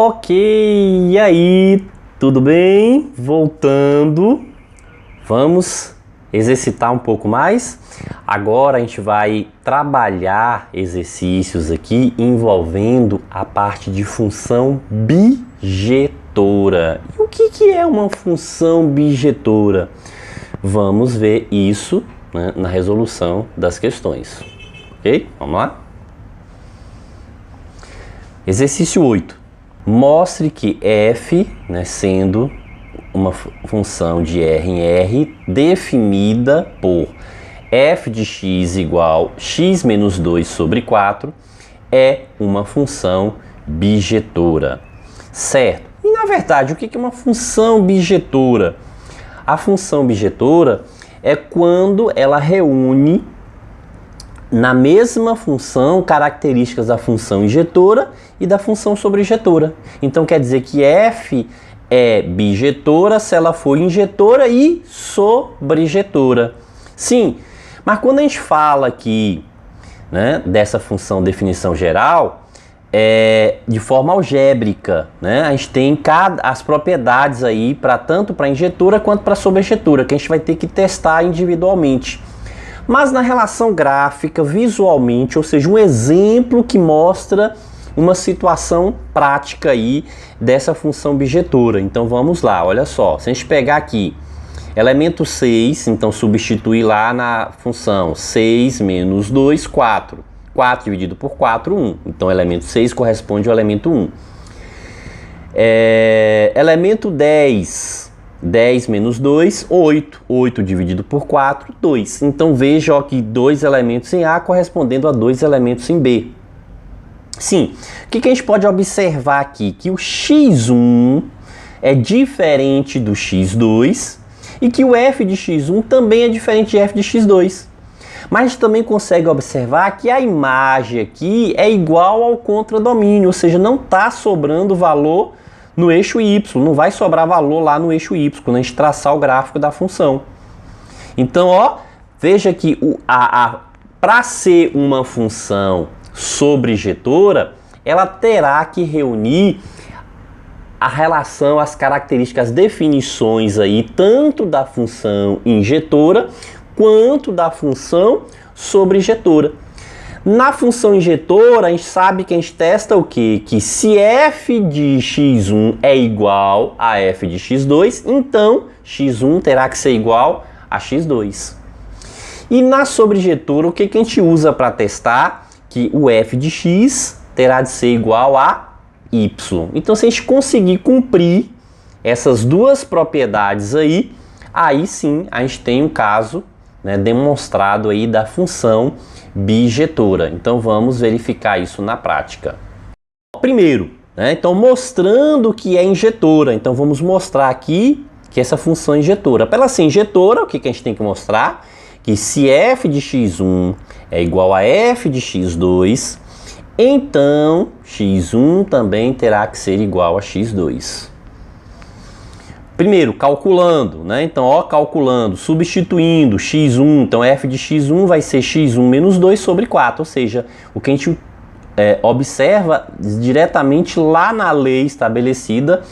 Ok, e aí, tudo bem? Voltando, vamos exercitar um pouco mais. Agora a gente vai trabalhar exercícios aqui envolvendo a parte de função bijetora. E o que é uma função bijetora? Vamos ver isso, né, na resolução das questões. Ok? Vamos lá? Exercício 8. Mostre que f, né, sendo uma função de R em R definida por f de x igual x menos 2 sobre 4 é uma função bijetora. Certo? E na verdade, o que é uma função bijetora? A função bijetora é quando ela reúne na mesma função características da função injetora e da função sobrejetora. Então quer dizer que f é bijetora se ela for injetora e sobrejetora. Sim, mas quando a gente fala aqui, né, dessa função definição geral, de forma algébrica, né? A gente tem as propriedades aí tanto para injetora quanto para sobrejetora, que a gente vai ter que testar individualmente. Mas na relação gráfica, visualmente, ou seja, um exemplo que mostra uma situação prática aí dessa função bijetora. Então vamos lá, olha só. Se a gente pegar aqui elemento 6, então substituir lá na função 6 menos 2, 4. 4 dividido por 4, 1. Então elemento 6 corresponde ao elemento 1. Elemento 10. 10 menos 2, 8. 8 dividido por 4, 2. Então veja ó, que 2 elementos em A correspondendo a 2 elementos em B. Sim, o que a gente pode observar aqui? Que o x1 é diferente do x2 e que o f de x1 também é diferente de f de x2. Mas a gente também consegue observar que a imagem aqui é igual ao contradomínio, ou seja, não está sobrando valor no eixo y, não vai sobrar valor lá no eixo y, quando a gente traçar o gráfico da função. Então, ó, veja que para ser uma função sobrejetora, ela terá que reunir a relação, as características, as definições aí, tanto da função injetora, quanto da função sobrejetora. Na função injetora, a gente sabe que a gente testa o quê? Que se f de x1 é igual a f de x2, então x1 terá que ser igual a x2. E na sobrejetora, o que a gente usa para testar? Que o f de x terá de ser igual a y. Então, se a gente conseguir cumprir essas duas propriedades aí sim a gente tem um caso, né, demonstrado aí da função bijetora. Então vamos verificar isso na prática. Primeiro, né, então mostrando que é injetora, então vamos mostrar aqui que essa função é injetora. Para ela ser injetora, o que a gente tem que mostrar? Que se f de x1 é igual a f de x2, então x1 também terá que ser igual a x2. Primeiro, calculando, né? Então, ó, calculando, substituindo x1, então f de x1 vai ser x1 menos 2 sobre 4, ou seja, o que a gente observa diretamente lá na lei estabelecida,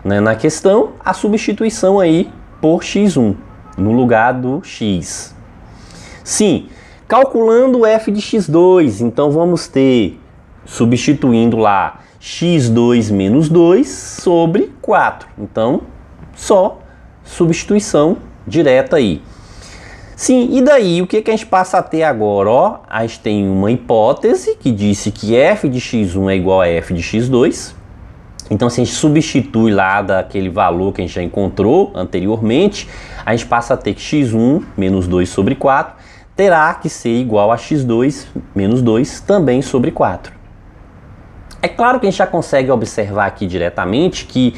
né, na questão, a substituição aí por x1, no lugar do x. Sim, calculando f de x2, então vamos ter, substituindo lá, x2 menos 2 sobre 4, então só substituição direta aí. Sim, e daí o que a gente passa a ter agora? Ó, a gente tem uma hipótese que disse que f de x1 é igual a f de x2. Então, se a gente substitui lá daquele valor que a gente já encontrou anteriormente, a gente passa a ter que x1 menos 2 sobre 4 terá que ser igual a x2 menos 2 também sobre 4. É claro que a gente já consegue observar aqui diretamente que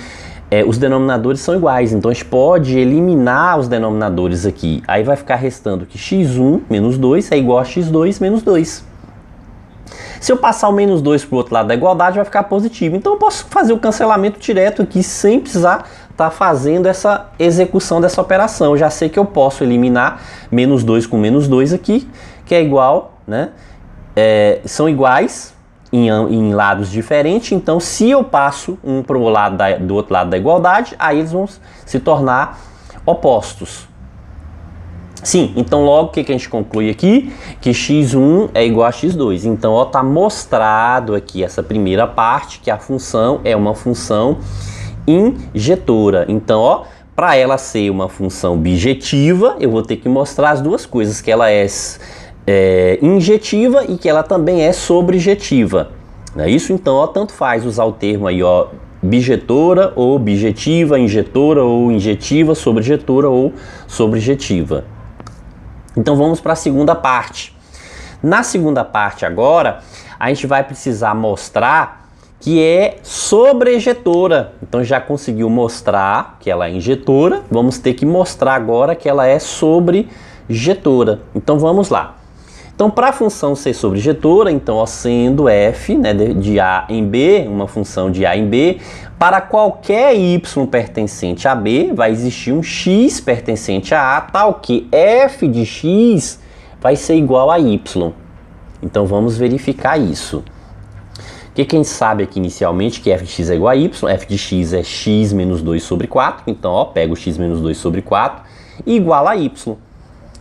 os denominadores são iguais, então a gente pode eliminar os denominadores aqui. Aí vai ficar restando que x1 menos 2 é igual a x2 menos 2. Se eu passar o menos 2 para o outro lado da igualdade, vai ficar positivo. Então eu posso fazer o cancelamento direto aqui sem precisar estar fazendo essa execução dessa operação. Eu já sei que eu posso eliminar menos 2 com menos 2 aqui, que é igual, né? São iguais, em lados diferentes, então se eu passo um para o lado do outro lado da igualdade, aí eles vão se tornar opostos. Sim, então logo o que a gente conclui aqui? Que x1 é igual a x2. Então, ó, tá mostrado aqui essa primeira parte, que a função é uma função injetora. Então, ó, para ela ser uma função bijetiva, eu vou ter que mostrar as duas coisas, que ela é injetiva e que ela também é sobrejetiva. Não é isso? Então, ó, tanto faz usar o termo aí, ó, bijetora ou bijetiva, injetora ou injetiva, sobrejetora ou sobrejetiva. Então vamos para a segunda parte. Na segunda parte agora, a gente vai precisar mostrar que é sobrejetora. Então já conseguiu mostrar que ela é injetora, vamos ter que mostrar agora que ela é sobrejetora. Então vamos lá. Então para a função ser sobrejetora, então ó, sendo f, né, de A em B, uma função de A em B, para qualquer y pertencente a B, vai existir um x pertencente a A, tal que f de x vai ser igual a y. Então vamos verificar isso. O que a gente sabe aqui inicialmente? Que f de x é igual a y, f de x é x menos 2 sobre 4, então ó, pega o x menos 2 sobre 4 e iguala a y.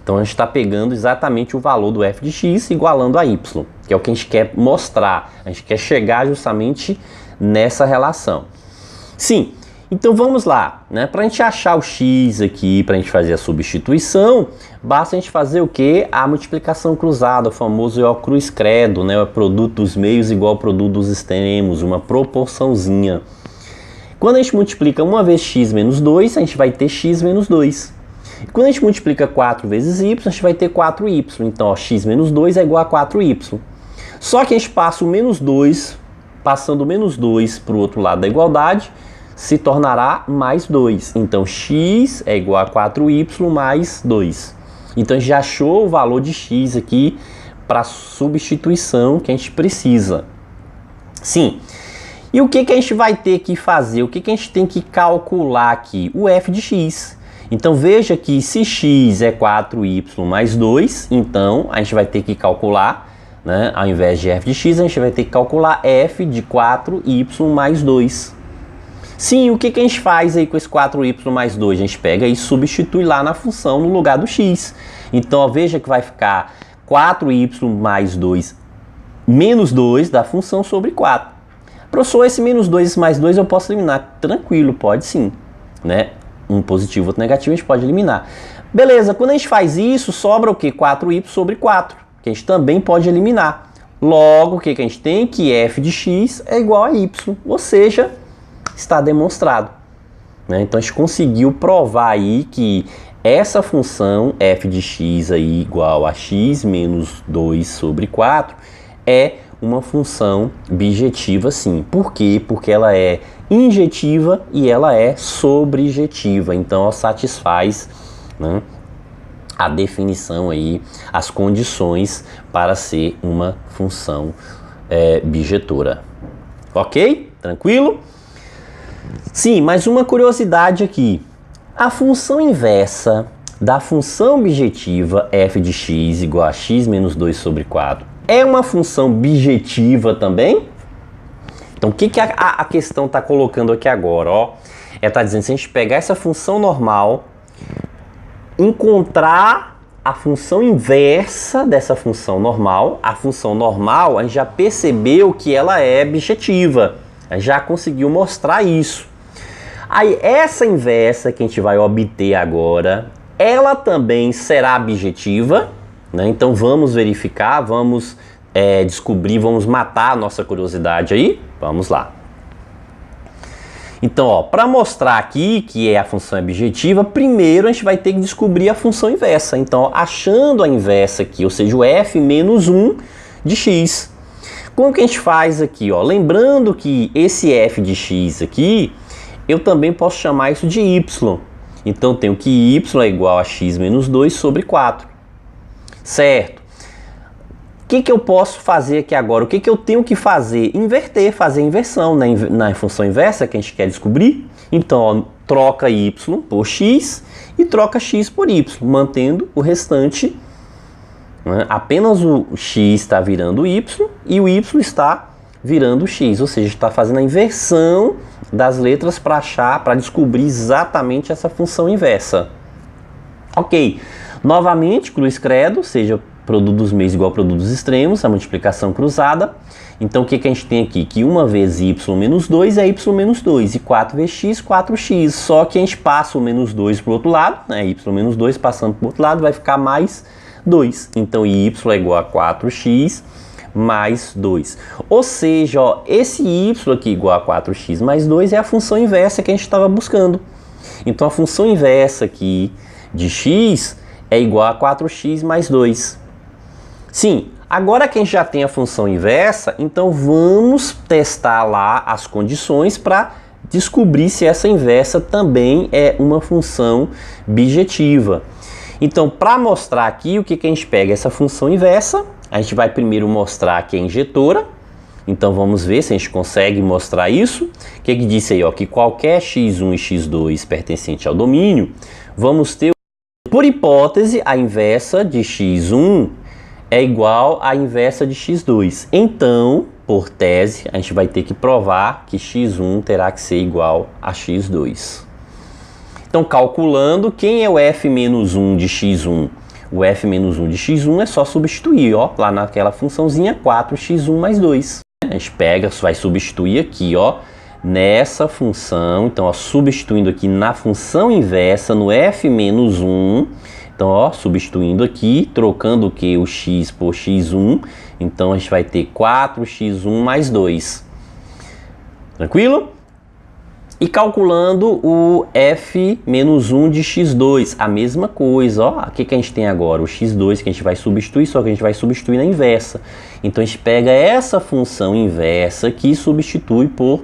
Então a gente está pegando exatamente o valor do f de x igualando a y, que é o que a gente quer mostrar, a gente quer chegar justamente nessa relação. Sim, então vamos lá, né? Para a gente achar o x aqui, para a gente fazer a substituição, basta a gente fazer o que? A multiplicação cruzada, o famoso O cruz credo, né? O produto dos meios igual ao produto dos extremos, uma proporçãozinha. Quando a gente multiplica uma vez x menos 2, a gente vai ter x menos 2. E quando a gente multiplica 4 vezes y, a gente vai ter 4y. Então, ó, x menos 2 é igual a 4y. Só que a gente passa o menos 2, passando o menos 2 para o outro lado da igualdade, se tornará mais 2. Então, x é igual a 4y mais 2. Então, a gente já achou o valor de x aqui para a substituição que a gente precisa. Sim. E o que a gente vai ter que fazer? O que a gente tem que calcular aqui? O f de x. Então, veja que se x é 4y mais 2, então a gente vai ter que calcular, né, ao invés de f de x, a gente vai ter que calcular f de 4y mais 2. Sim, o que a gente faz aí com esse 4y mais 2? A gente pega e substitui lá na função no lugar do x. Então, ó, veja que vai ficar 4y mais 2 menos 2 da função sobre 4. Professor, esse menos 2 e esse mais 2 eu posso eliminar. Tranquilo, pode sim, né? Um positivo, outro negativo, a gente pode eliminar. Beleza, quando a gente faz isso, sobra o que? 4y sobre 4, que a gente também pode eliminar. Logo, o que a gente tem? Que f de x é igual a y, ou seja, está demonstrado. Né? Então, a gente conseguiu provar aí que essa função f de x aí igual a x menos 2 sobre 4 é uma função bijetiva, sim. Por quê? Porque ela é injetiva e ela é sobrejetiva. Então, ela satisfaz, né, a definição aí, as condições para ser uma função bijetora. Ok? Tranquilo? Sim, mais uma curiosidade aqui. A função inversa da função bijetiva f de x igual a x menos 2 sobre 4 é uma função bijetiva também? Então, o que a questão está colocando aqui agora? Ó, ela está dizendo, se a gente pegar essa função normal, encontrar a função inversa dessa função normal, a função normal, a gente já percebeu que ela é bijetiva, a gente já conseguiu mostrar isso. Aí, essa inversa que a gente vai obter agora, ela também será bijetiva, né? Então, vamos verificar, vamos descobrir, vamos matar a nossa curiosidade aí. Vamos lá. Então, ó, para mostrar aqui que a função é bijetiva, primeiro a gente vai ter que descobrir a função inversa. Então, ó, achando a inversa aqui, ou seja, o f menos 1 de x. Como que a gente faz aqui? Ó? Lembrando que esse f de x aqui, eu também posso chamar isso de y. Então, eu tenho que y é igual a x menos 2 sobre 4. Certo? O que eu posso fazer aqui agora? O que eu tenho que fazer? Inverter, fazer a inversão na função inversa que a gente quer descobrir. Então, ó, troca y por x e troca x por y, mantendo o restante, né? Apenas o x está virando y e o y está virando x, ou seja, está fazendo a inversão das letras para achar, para descobrir exatamente essa função inversa. Ok, novamente, cruz credo, seja produto dos meios igual ao produto dos extremos, a multiplicação cruzada. Então, o que a gente tem aqui? Que 1 vezes y menos 2 é y menos 2, e 4 vezes x, 4x. Só que a gente passa o menos 2 para o outro lado, né? Y menos 2 passando para o outro lado vai ficar mais 2. Então, y é igual a 4x mais 2. Ou seja, ó, esse y aqui igual a 4x mais 2 é a função inversa que a gente estava buscando. Então, a função inversa aqui de x é igual a 4x mais 2. Sim, agora que a gente já tem a função inversa, então vamos testar lá as condições para descobrir se essa inversa também é uma função bijetiva. Então, para mostrar aqui, o que a gente pega? Essa função inversa, a gente vai primeiro mostrar que é injetora. Então, vamos ver se a gente consegue mostrar isso. O que disse aí? Ó, que qualquer x1 e x2 pertencente ao domínio, vamos ter, por hipótese, a inversa de x1 é igual à inversa de x2. Então, por tese, a gente vai ter que provar que x1 terá que ser igual a x2. Então, calculando, quem é o f-1 de x1? O f-1 de x1 é só substituir, ó, lá naquela funçãozinha 4x1 mais 2. A gente pega, vai substituir aqui, ó, nessa função. Então, ó, substituindo aqui na função inversa, no f-1, então, ó, substituindo aqui, trocando o que? O x por x1. Então, a gente vai ter 4x1 mais 2. Tranquilo? E calculando o f-1 de x2, a mesma coisa, ó. O que a gente tem agora? O x2 que a gente vai substituir, só que a gente vai substituir na inversa. Então, a gente pega essa função inversa aqui e substitui por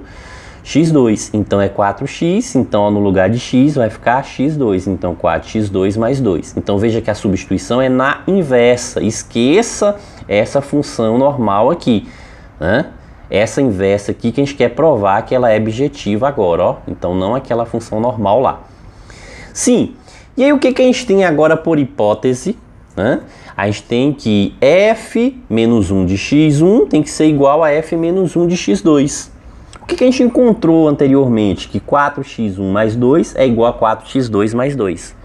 x2, então é 4x, então ó, no lugar de x vai ficar x2, então 4x2 mais 2. Então veja que a substituição é na inversa, esqueça essa função normal aqui, né? Essa inversa aqui que a gente quer provar que ela é bijetiva agora, ó. Então não aquela função normal lá. Sim, e aí o que a gente tem agora por hipótese, né? A gente tem que f-1 de x1 tem que ser igual a f-1 de x2. O que a gente encontrou anteriormente? Que 4x1 mais 2 é igual a 4x2 mais 2.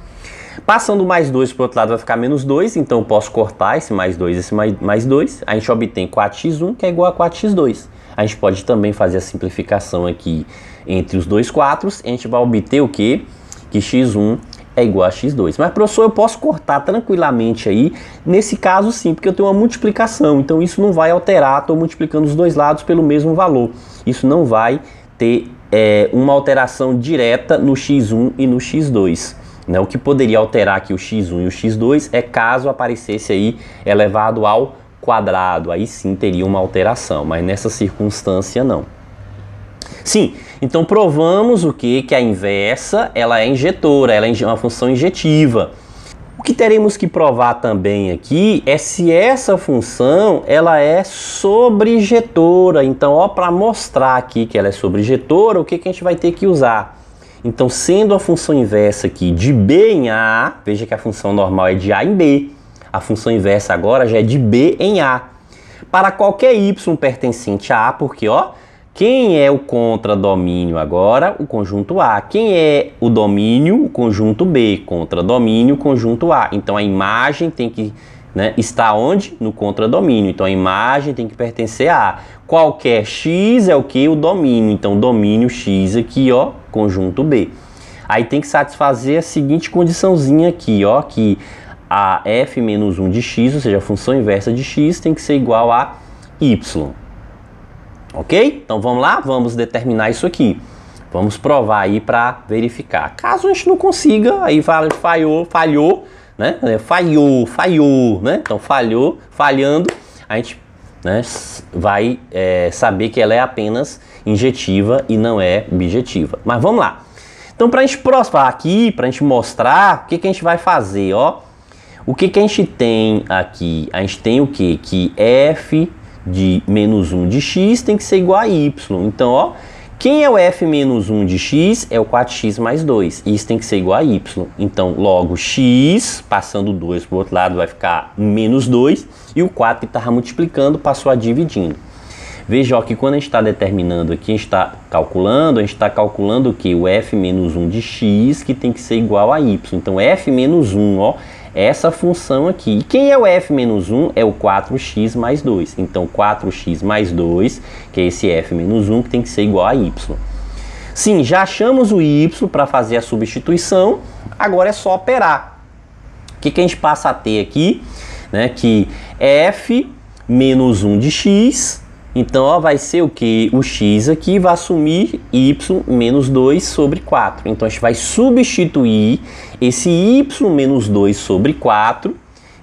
Passando mais 2 para o outro lado vai ficar menos 2, então eu posso cortar esse mais 2 e esse mais 2. A gente obtém 4x1 que é igual a 4x2. A gente pode também fazer a simplificação aqui entre os dois 4's e a gente vai obter o quê? Que x1 é igual a x2. Mas, professor, eu posso cortar tranquilamente aí, nesse caso sim, porque eu tenho uma multiplicação, então isso não vai alterar, estou multiplicando os dois lados pelo mesmo valor. Isso não vai ter uma alteração direta no x1 e no x2. Né? O que poderia alterar aqui o x1 e o x2 é caso aparecesse aí elevado ao quadrado, aí sim teria uma alteração, mas nessa circunstância não. Sim, então provamos o quê? Que a inversa ela é injetora, ela é uma função injetiva. O que teremos que provar também aqui é se essa função ela é sobrejetora. Então, ó, para mostrar aqui que ela é sobrejetora, o que a gente vai ter que usar? Então, sendo a função inversa aqui de B em A, veja que a função normal é de A em B. A função inversa agora já é de B em A. Para qualquer y pertencente a A, porque, ó, quem é o contradomínio agora? O conjunto A. Quem é o domínio? O conjunto B. Contradomínio, conjunto A. Então, a imagem tem que, né, estar onde? No contradomínio. Então, a imagem tem que pertencer a A. Qualquer x é o que? O domínio. Então, domínio x aqui, ó, conjunto B. Aí tem que satisfazer a seguinte condiçãozinha aqui, ó, que a f-1 de x, ou seja, a função inversa de x, tem que ser igual a y. Ok? Então vamos lá, vamos determinar isso aqui. Vamos provar aí para verificar. Caso a gente não consiga, aí falhou, né? Falhou, né? Então falhando, a gente, né, vai saber que ela é apenas injetiva e não é bijetiva. Mas vamos lá. Então para a gente provar aqui, para a gente mostrar, o que a gente vai fazer, ó? O que a gente tem aqui? A gente tem o quê? Que f de menos 1 de x tem que ser igual a y. Então, ó, quem é o f menos 1 de x? É o 4x mais 2. Isso tem que ser igual a y. Então, logo, x, passando 2 para o outro lado, vai ficar menos 2. E o 4 que estava multiplicando passou a dividindo. Veja ó, que quando a gente está determinando aqui, a gente está calculando o que? O f menos 1 de x, que tem que ser igual a y. Então, f menos 1, ó, essa função aqui. E quem é o f menos 1? É o 4x mais 2. Então, 4x mais 2, que é esse f menos 1, que tem que ser igual a y. Sim, já achamos o y para fazer a substituição, agora é só operar. O que a gente passa a ter aqui? Né, que f menos 1 de x, então ó, vai ser o que? O x aqui vai assumir y menos 2 sobre 4. Então a gente vai substituir esse y menos 2 sobre 4.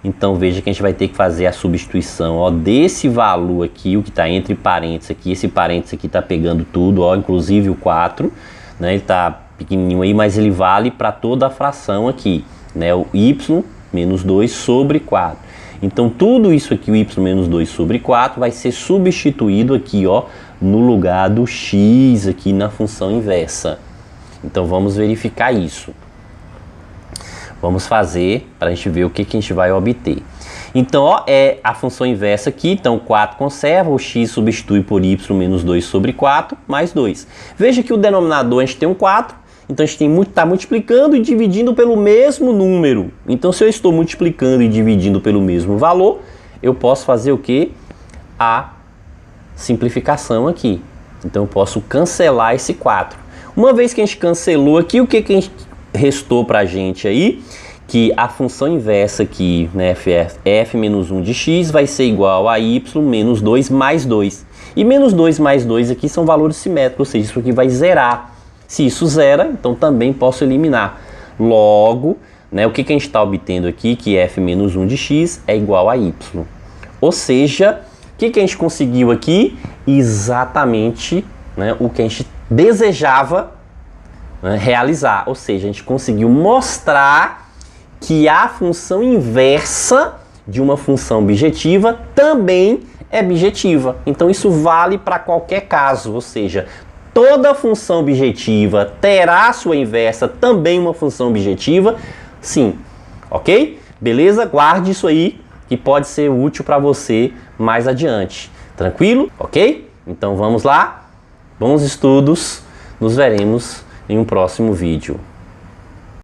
Então veja que a gente vai ter que fazer a substituição ó, desse valor aqui, o que está entre parênteses aqui. Esse parênteses aqui está pegando tudo, ó, inclusive o 4. Né, ele está pequenininho aí, mas ele vale para toda a fração aqui. Né, o y menos 2 sobre 4. Então, tudo isso aqui, o y menos 2 sobre 4, vai ser substituído aqui, ó, no lugar do x aqui na função inversa. Então, vamos verificar isso. Vamos fazer para a gente ver o que a gente vai obter. Então, ó, é a função inversa aqui. Então, 4 conserva, o x substitui por y menos 2 sobre 4, mais 2. Veja que o denominador a gente tem um 4. Então, a gente está multiplicando e dividindo pelo mesmo número. Então, se eu estou multiplicando e dividindo pelo mesmo valor, eu posso fazer o quê? A simplificação aqui. Então, eu posso cancelar esse 4. Uma vez que a gente cancelou aqui, o que a gente restou para a gente aí? Que a função inversa aqui, né, f menos 1 de x, vai ser igual a y menos 2 mais 2. E menos 2 mais 2 aqui são valores simétricos, ou seja, isso aqui vai zerar. Se isso zera, então também posso eliminar. Logo, né, o que a gente está obtendo aqui, que f menos 1 de x é igual a y. Ou seja, o que a gente conseguiu aqui? Exatamente, né, o que a gente desejava, né, realizar. Ou seja, a gente conseguiu mostrar que a função inversa de uma função bijetiva também é bijetiva. Então isso vale para qualquer caso, ou seja, toda função bijetiva terá sua inversa também uma função bijetiva? Sim. Ok? Beleza? Guarde isso aí, que pode ser útil para você mais adiante. Tranquilo? Ok? Então vamos lá. Bons estudos. Nos veremos em um próximo vídeo.